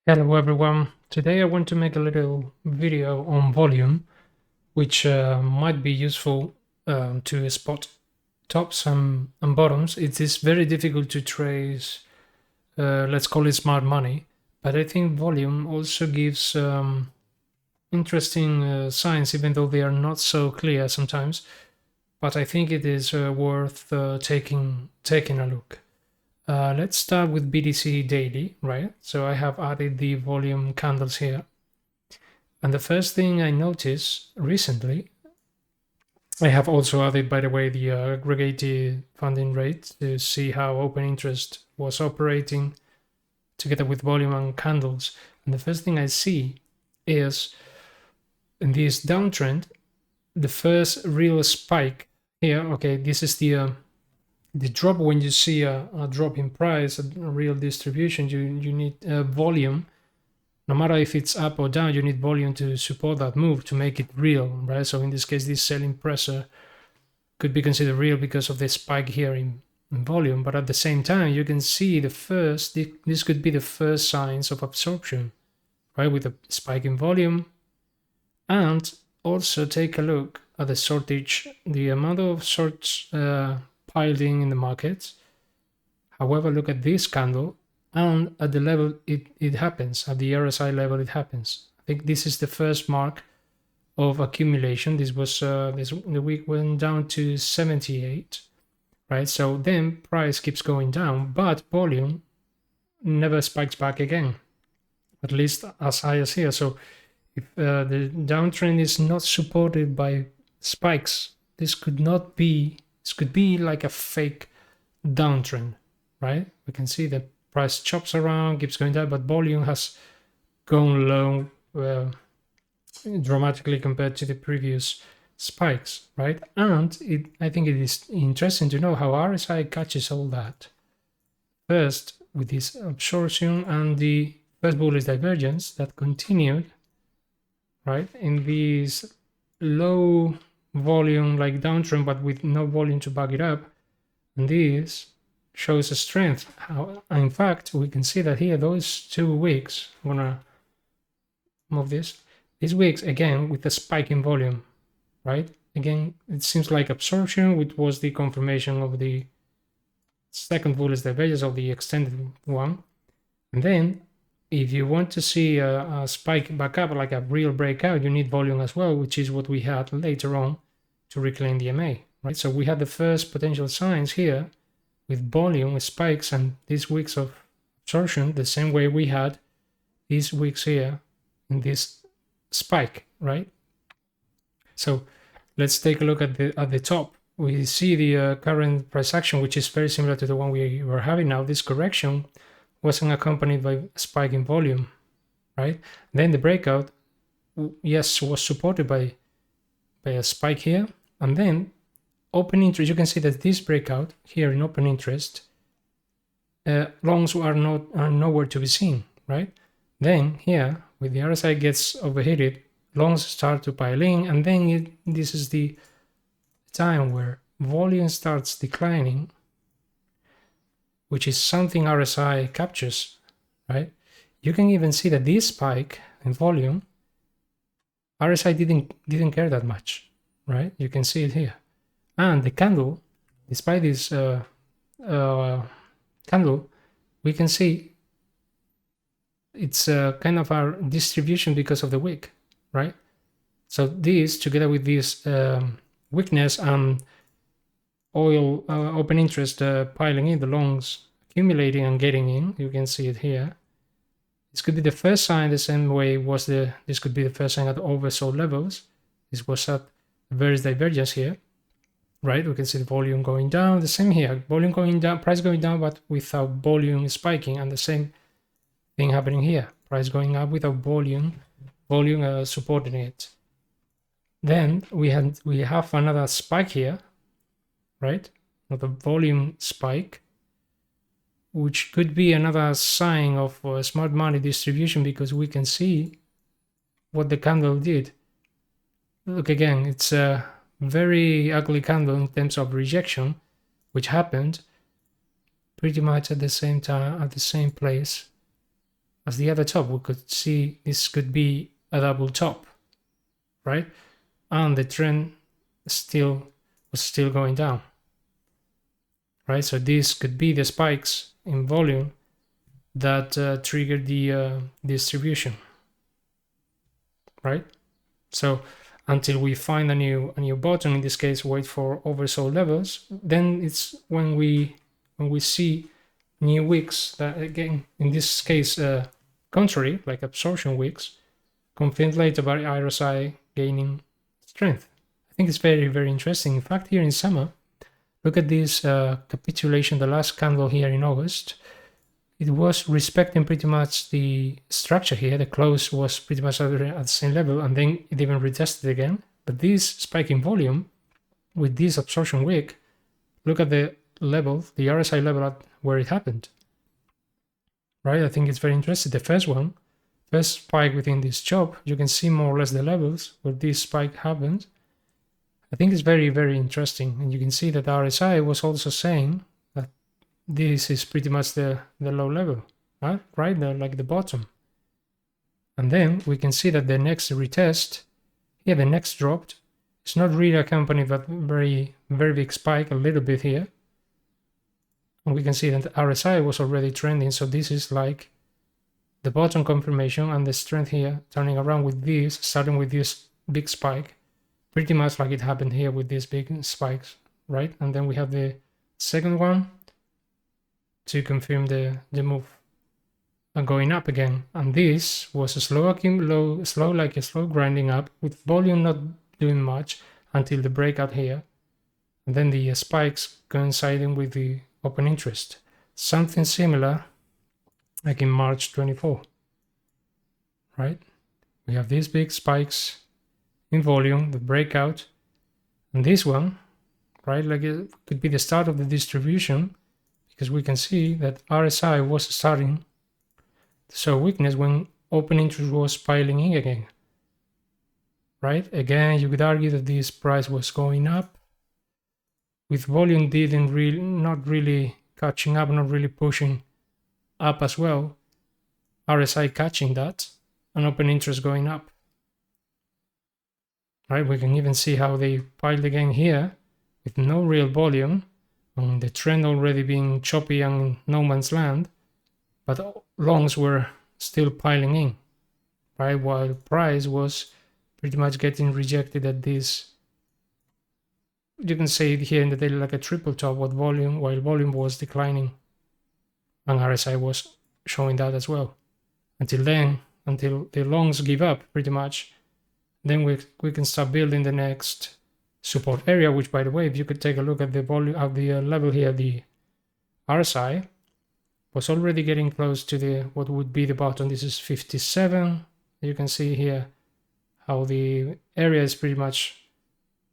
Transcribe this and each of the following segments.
Hello everyone. Today I want to make a little video on volume, which might be useful to spot tops and bottoms. It is very difficult to trace, let's call it smart money, but I think volume also gives interesting signs, even though they are not so clear sometimes. But I think it is worth taking a look. Let's start with BTC daily, right? So I have added the volume candles here. And the first thing I noticed recently, I have also added, by the way, the aggregated funding rate to see how open interest was operating together with volume and candles. And the first thing I see is in this downtrend, the first real spike here. Okay, this is the drop. When you see a drop in price, a real distribution, you need volume. No matter if it's up or down, you need volume to support that move to make it real, right? So in this case, this selling pressure could be considered real because of the spike here in volume. But at the same time, you can see this could be the first signs of absorption, right? With a spike in volume. And also take a look at the shortage, the amount of shorts piling in the market. However, look at this candle, and at the level it happens, at the RSI level it happens. I think this is the first mark of accumulation. This was the week went down to 78, right? So then price keeps going down, but volume never spikes back again, at least as high as here. So if the downtrend is not supported by spikes, this could be like a fake downtrend, right? We can see the price chops around, keeps going down, but volume has gone low dramatically compared to the previous spikes, right? And I think it is interesting to know how RSI catches all that. First, with this absorption and the first bullish divergence that continued, right, in this low volume like downtrend, but with no volume to back it up. And this shows a strength. How, in fact, we can see that here, those 2 wicks, I'm gonna move these wicks again with a spike in volume, right? Again, it seems like absorption, which was the confirmation of the second bullish divergence of the extended one. And then if you want to see a spike back up, like a real breakout, you need volume as well, which is what we had later on to reclaim the MA, right? So we had the first potential signs here with volume, with spikes, and these wicks of absorption, the same way we had these wicks here in this spike, right? So let's take a look at the top. We see the current price action, which is very similar to the one we were having now. This correction wasn't accompanied by a spike in volume, right? Then the breakout, yes, was supported by a spike here, and then open interest. You can see that this breakout here in open interest, longs are nowhere to be seen, right? Then here, with the RSI gets overheated, longs start to pile in, and then this is the time where volume starts declining, which is something RSI captures, right? You can even see that this spike in volume, RSI didn't care that much, right? You can see it here. And the candle, despite this candle, we can see it's kind of our distribution because of the wick, right? So this, together with this weakness and oil open interest piling in, the longs accumulating and getting in, you can see it here. This could be the first sign, the same way this could be the first sign at oversold levels. This was at various divergence here, right? We can see the volume going down, the same here, volume going down, price going down, but without volume spiking, and the same thing happening here, price going up without volume supporting it. Then we have another spike here, right? Another volume spike, which could be another sign of smart money distribution, because we can see what the candle did. Look again, it's a very ugly candle in terms of rejection, which happened pretty much at the same time, at the same place, as the other top. We could see this could be a double top, right? And the trend was still going down, right? So this could be the spikes in volume that triggered the distribution, right? So until we find a new bottom, in this case, wait for oversold levels, then it's when we see new wicks that, again, in this case, contrary, like absorption wicks, confirmed later by RSI gaining strength. I think it's very, very interesting. In fact, here in summer, look at this capitulation, the last candle here in August. It was respecting pretty much the structure here. The close was pretty much at the same level, and then it even retested again. But this spike in volume with this absorption wick, look at the level, the RSI level at where it happened. Right? I think it's very interesting. The first spike within this chop, you can see more or less the levels where this spike happened. I think it's very, very interesting. And you can see that RSI was also saying that this is pretty much the low level, right there, like the bottom. And then we can see that the next retest, here the next dropped. It's not really accompanied but very, very big spike, a little bit here. And we can see that the RSI was already trending. So this is like the bottom confirmation and the strength here turning around with this, starting with this big spike, pretty much like it happened here with these big spikes, right? And then we have the second one to confirm the move and going up again. And this was a slow grinding up with volume not doing much until the breakout here. And then the spikes coinciding with the open interest. Something similar like in March 24, right? We have these big spikes in volume, the breakout, and this one, right? Like it could be the start of the distribution, because we can see that RSI was starting to show weakness when open interest was piling in again, right? Again, you could argue that this price was going up with volume not really catching up, not really pushing up as well. RSI catching that and open interest going up, right? We can even see how they piled again here with no real volume and the trend already being choppy and in no man's land, but longs were still piling in, right? While price was pretty much getting rejected at this, you can say here in the daily like a triple top while volume was declining, and RSI was showing that as well. Until the longs give up pretty much, then we can start building the next support area, which, by the way, if you could take a look at the volume of the level here, the RSI was already getting close to what would be the bottom. This is 57. You can see here how the area is pretty much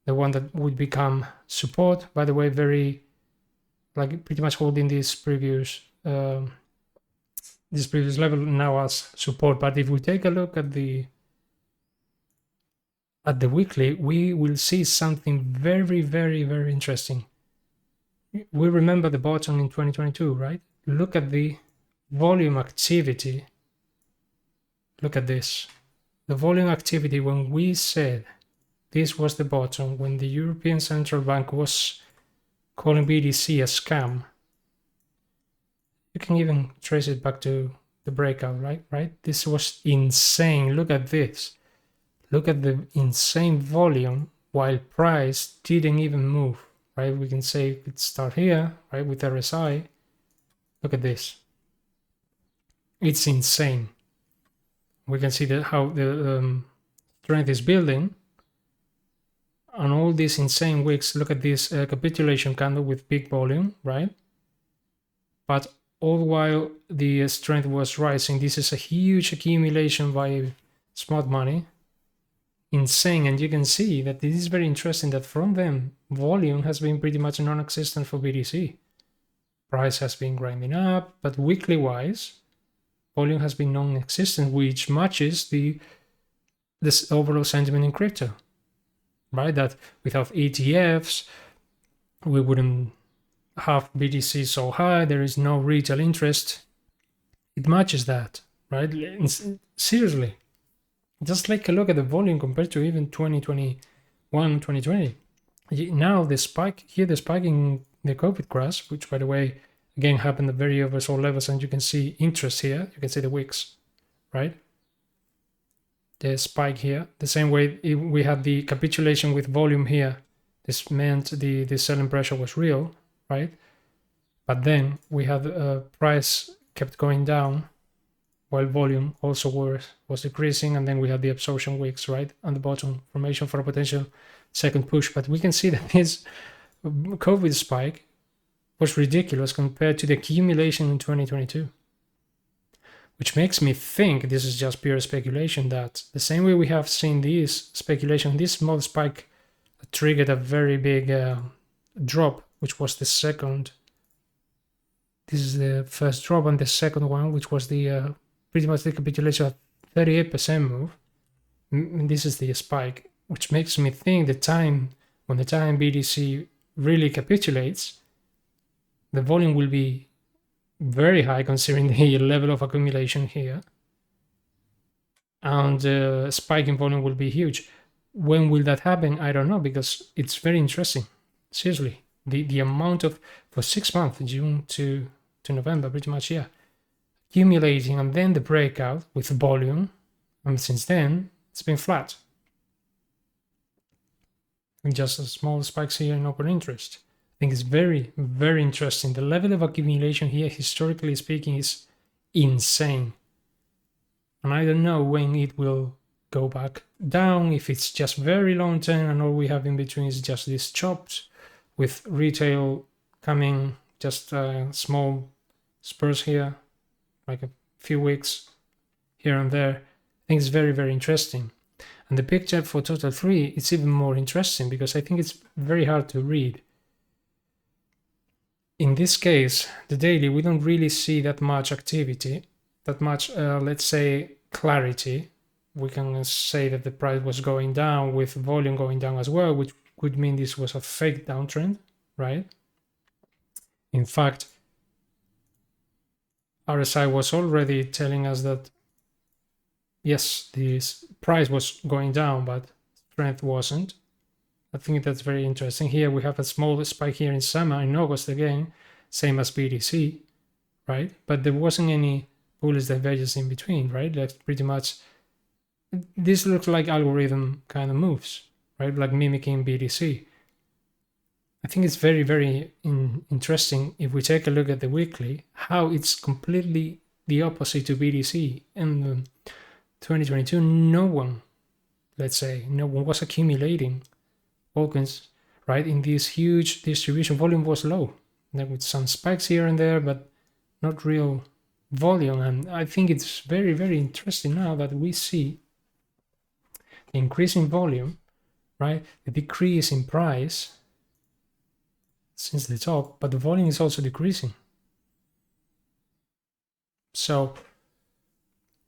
the one that would become support. By the way, pretty much holding this previous level now as support. But if we take a look at the weekly, we will see something very, very, very interesting. We remember the bottom in 2022, right? Look at the volume activity. Look at this. The volume activity when we said this was the bottom, when the European Central Bank was calling BTC a scam. You can even trace it back to the breakout, right? This was insane. Look at this. Look at the insane volume while price didn't even move, right? We can say it start here, right, with RSI. Look at this. It's insane. We can see that how the strength is building. And all these insane wicks, look at this capitulation candle with big volume, right? But all while the strength was rising, this is a huge accumulation by smart money. Insane. And you can see that this is very interesting that from them, volume has been pretty much non-existent for BTC. Price has been grinding up, but weekly wise, volume has been non-existent, which matches this overall sentiment in crypto. Right, that without ETFs, we wouldn't have BTC so high. There is no retail interest. It matches that, right? Seriously, just take a look at the volume compared to even 2021, 2020. Now the spike here, the spike in the COVID crash, which by the way, again happened at very oversold levels, and you can see interest here, you can see the wicks, right? The spike here, the same way we had the capitulation with volume here. This meant the selling pressure was real, right? But then we had price kept going down while volume also was decreasing, and then we had the absorption wicks, right, on the bottom, formation for a potential second push. But we can see that this COVID spike was ridiculous compared to the accumulation in 2022, which makes me think, this is just pure speculation, that the same way we have seen this speculation, this small spike triggered a very big drop, which was the second. This is the first drop, and the second one, which was the pretty much the capitulation of 38% move. This is the spike, which makes me think when the time BTC really capitulates, the volume will be very high considering the level of accumulation here, and the spike in volume will be huge. When will that happen? I don't know, because it's very interesting. Seriously, the amount of, for 6 months, June to November, pretty much, yeah, accumulating, and then the breakout with volume, and since then it's been flat, and just small spikes here in open interest. I think it's very, very interesting. The level of accumulation here, historically speaking, is insane, and I don't know when it will go back down, if it's just very long term and all we have in between is just these chops with retail coming, just small spurs here, like a few weeks here and there. I think it's very, very interesting. And the picture for total 3, it's even more interesting because I think it's very hard to read. In this case, the daily, we don't really see that much activity, that much, let's say, clarity. We can say that the price was going down with volume going down as well, which could mean this was a fake downtrend, right? In fact, RSI was already telling us that, yes, this price was going down, but strength wasn't. I think that's very interesting. Here we have a small spike here in summer, in August again, same as BTC, right? But there wasn't any bullish divergence in between, right? That's pretty much, this looks like algorithm kind of moves, right? Like mimicking BTC. I think it's very, very interesting if we take a look at the weekly, how it's completely the opposite to BTC. In 2022, no one was accumulating tokens, right? In this huge distribution, volume was low, with some spikes here and there, but not real volume. And I think it's very, very interesting now that we see the increase in volume, right? The decrease in price since the top, but the volume is also decreasing. So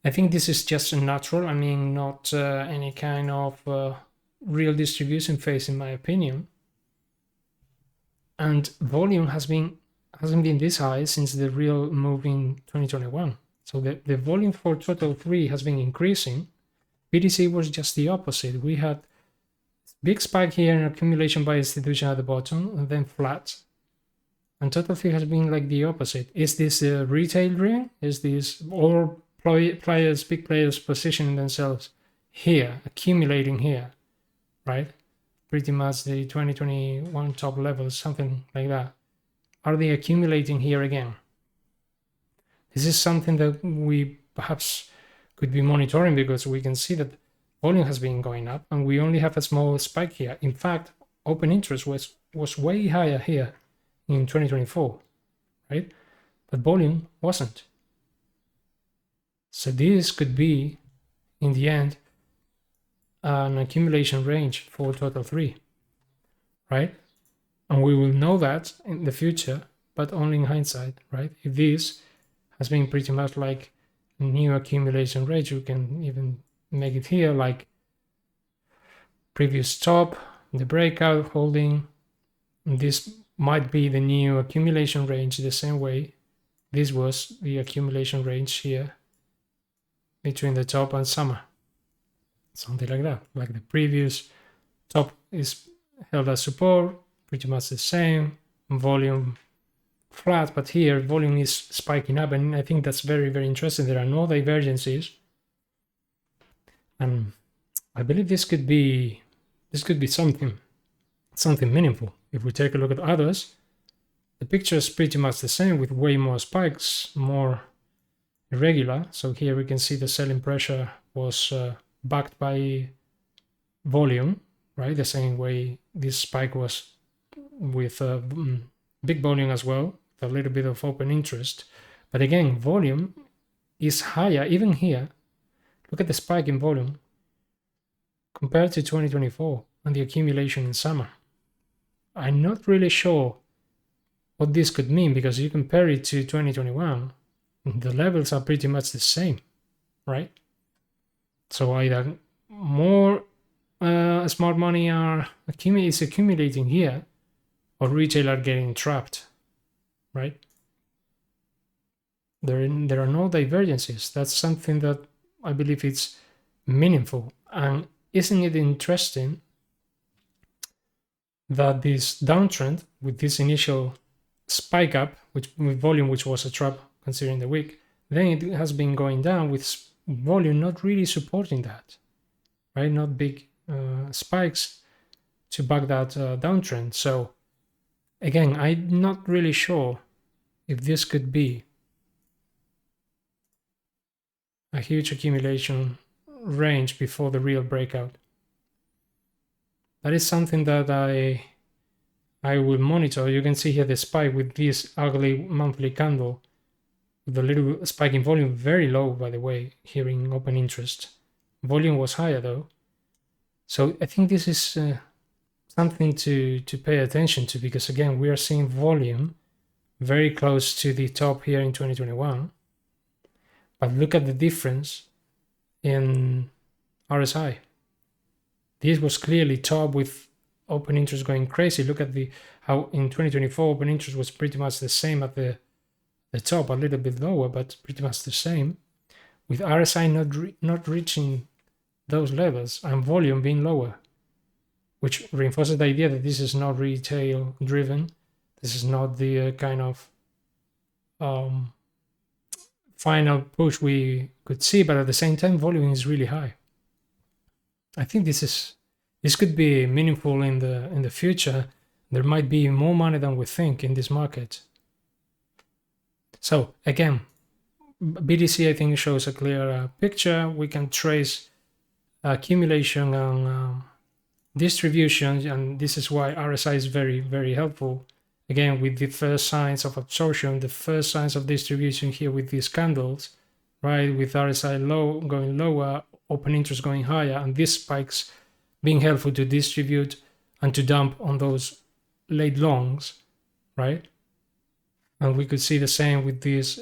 I think this is just natural. I mean, not any kind of real distribution phase, in my opinion. And volume hasn't been this high since the real move in 2021. So the volume for total 3 has been increasing. BTC was just the opposite. We had big spike here in accumulation by institution at the bottom, and then flat. And total 3 has been like the opposite. Is this a retail ring? Is this all players, big players positioning themselves here, accumulating here, right? Pretty much the 2021 top levels, something like that. Are they accumulating here again? This is something that we perhaps could be monitoring, because we can see that volume has been going up and we only have a small spike here. In fact, open interest was way higher here in 2024, right? But volume wasn't. So this could be, in the end, an accumulation range for total 3, right? And we will know that in the future, but only in hindsight, right? If this has been pretty much like a new accumulation range, you can even make it here like previous top, the breakout holding. This might be the new accumulation range, the same way this was the accumulation range here between the top and summer. Something like that. Like the previous top is held as support, pretty much the same. Volume flat, but here volume is spiking up, and I think that's very, very interesting. There are no divergences, and I believe this could be something meaningful. If we take a look at others, the picture is pretty much the same with way more spikes, more irregular. So here we can see the selling pressure was backed by volume, right? The same way this spike was with big volume as well, a little bit of open interest. But again, volume is higher even here. Look at the spike in volume compared to 2024 and the accumulation in summer. I'm not really sure what this could mean, because you compare it to 2021, the levels are pretty much the same, right? So either more smart money is accumulating here, or retail are getting trapped, right? There are no divergences. That's something that I believe it's meaningful. And isn't it interesting that this downtrend with this initial spike up, with volume, which was a trap considering the week, then it has been going down with volume not really supporting that, right? Not big spikes to back that downtrend. So again, I'm not really sure if this could be a huge accumulation range before the real breakout. That is something that I will monitor. You can see here the spike with this ugly monthly candle, with the little spike in volume, very low, by the way, here in open interest. Volume was higher though. So I think this is something to pay attention to, because again, we are seeing volume very close to the top here in 2021. But look at the difference in RSI. This was clearly top with open interest going crazy. Look at how in 2024 open interest was pretty much the same at the top, a little bit lower, but pretty much the same, with RSI not reaching those levels and volume being lower, which reinforces the idea that this is not retail driven. This is not the kind of final push we could see, but at the same time, volume is really high. I think this could be meaningful in the future. There might be more money than we think in this market. So again, BTC I think shows a clear picture. We can trace accumulation and distribution, and this is why RSI is very, very helpful. Again, with the first signs of absorption, the first signs of distribution here with these candles, right? With RSI low going lower, open interest going higher, and these spikes being helpful to distribute and to dump on those late longs, right? And we could see the same with these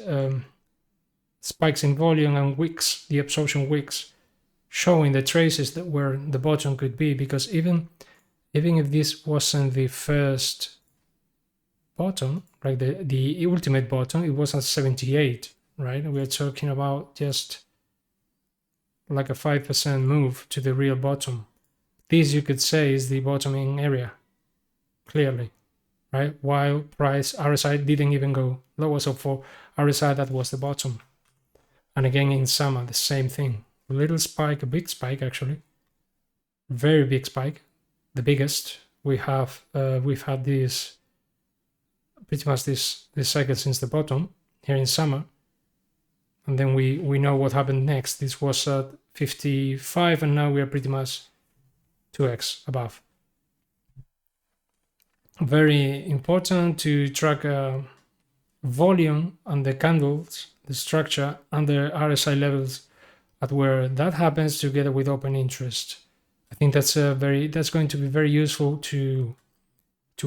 spikes in volume and wicks, the absorption wicks, showing the traces that where the bottom could be, because even if this wasn't the first bottom, right, the ultimate bottom, it was at 78, right? We're talking about just like a 5% move to the real bottom. This, you could say, is the bottoming area, clearly, right? While price RSI didn't even go lower. So for RSI, that was the bottom. And again, in summer, the same thing. A little spike, a big spike, actually. Very big spike, the biggest. We've had this pretty much this cycle since the bottom here in summer. And then we know what happened next. This was at 55, and now we are pretty much 2x above. Very important to track volume and the candles, the structure, and the RSI levels at where that happens together with open interest. I think that's going to be very useful to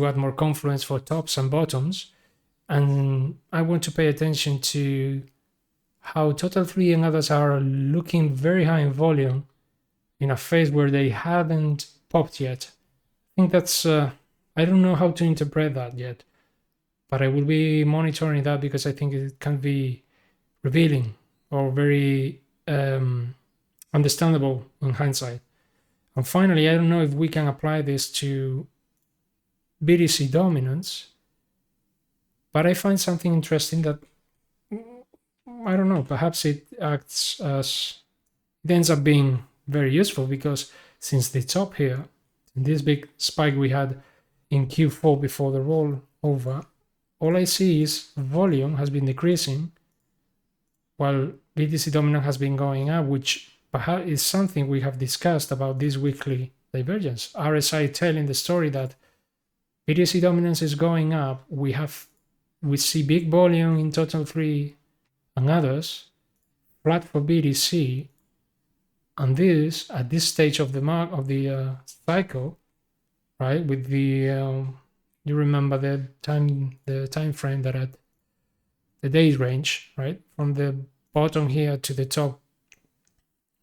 add more confluence for tops and bottoms. And I want to pay attention to how Total 3 and others are looking very high in volume in a phase where they haven't popped yet. I think that's, I don't know how to interpret that yet, but I will be monitoring that because I think it can be revealing or very understandable in hindsight. And finally, I don't know if we can apply this to BTC dominance, but I find something interesting that, I don't know, perhaps it acts as, it ends up being very useful, because since the top here, this big spike we had in Q4 before the rollover, all I see is volume has been decreasing while BTC dominance has been going up, which perhaps is something we have discussed about this weekly divergence. RSI telling the story that BTC dominance is going up. We see big volume in total 3 and others, flat for BTC, and this at this stage of the cycle, right? With the you remember the time frame that at the days range, right? From the bottom here to the top,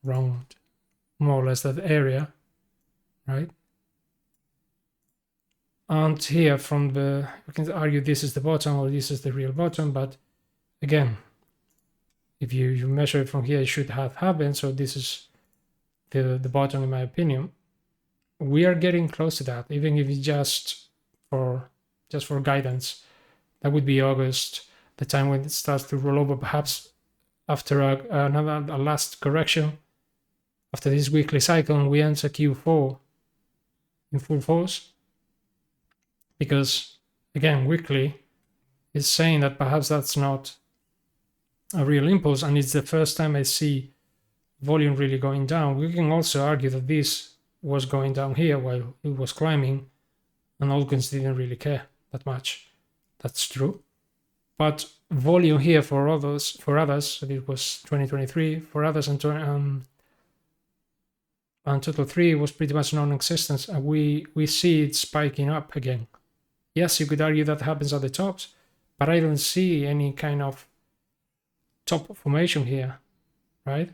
around more or less that area, right? And here from the, you can argue this is the bottom or this is the real bottom, but again, if you measure it from here, it should have happened. So this is the bottom, in my opinion. We are getting close to that, even if it's just for guidance. That would be August, the time when it starts to roll over, perhaps after a last correction, after this weekly cycle, and we enter Q4 in full force. Because again, weekly is saying that perhaps that's not a real impulse, and it's the first time I see volume really going down. We can also argue that this was going down here while it was climbing, and altcoins didn't really care that much. That's true. But volume here for others, it was 2023, for others and total 3 was pretty much non-existent, and we see it spiking up again. Yes, you could argue that happens at the tops, but I don't see any kind of top formation here, right?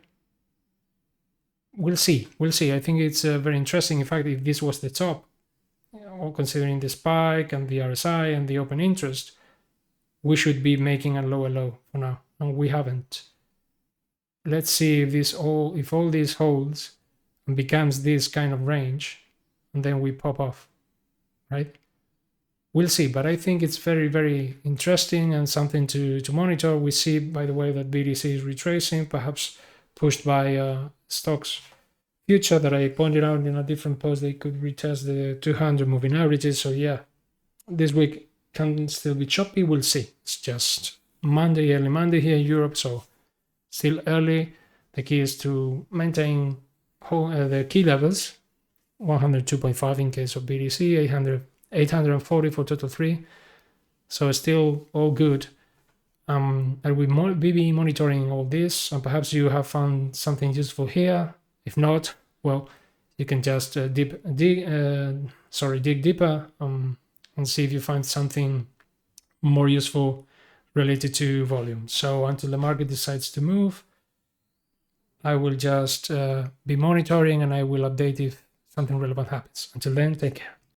We'll see. I think it's very interesting. In fact, if this was the top, all considering the spike and the RSI and the open interest, we should be making a lower low for now, and we haven't. Let's see if all this holds and becomes this kind of range, and then we pop off, right? We'll see, but I think it's very, very interesting and something to monitor. We see, by the way, that BTC is retracing, perhaps pushed by stocks future that I pointed out in a different post. They could retest the 200 moving averages. So yeah, this week can still be choppy. We'll see. It's just Monday, early Monday here in Europe, so still early. The key is to maintain the key levels, 102.5 in case of BTC, 840 for total 3. So still all good. And we'll be monitoring all this, and perhaps you have found something useful here. If not, well, you can just dig deeper and see if you find something more useful related to volume. So until the market decides to move, I will just be monitoring, and I will update if something relevant happens. Until then, take care.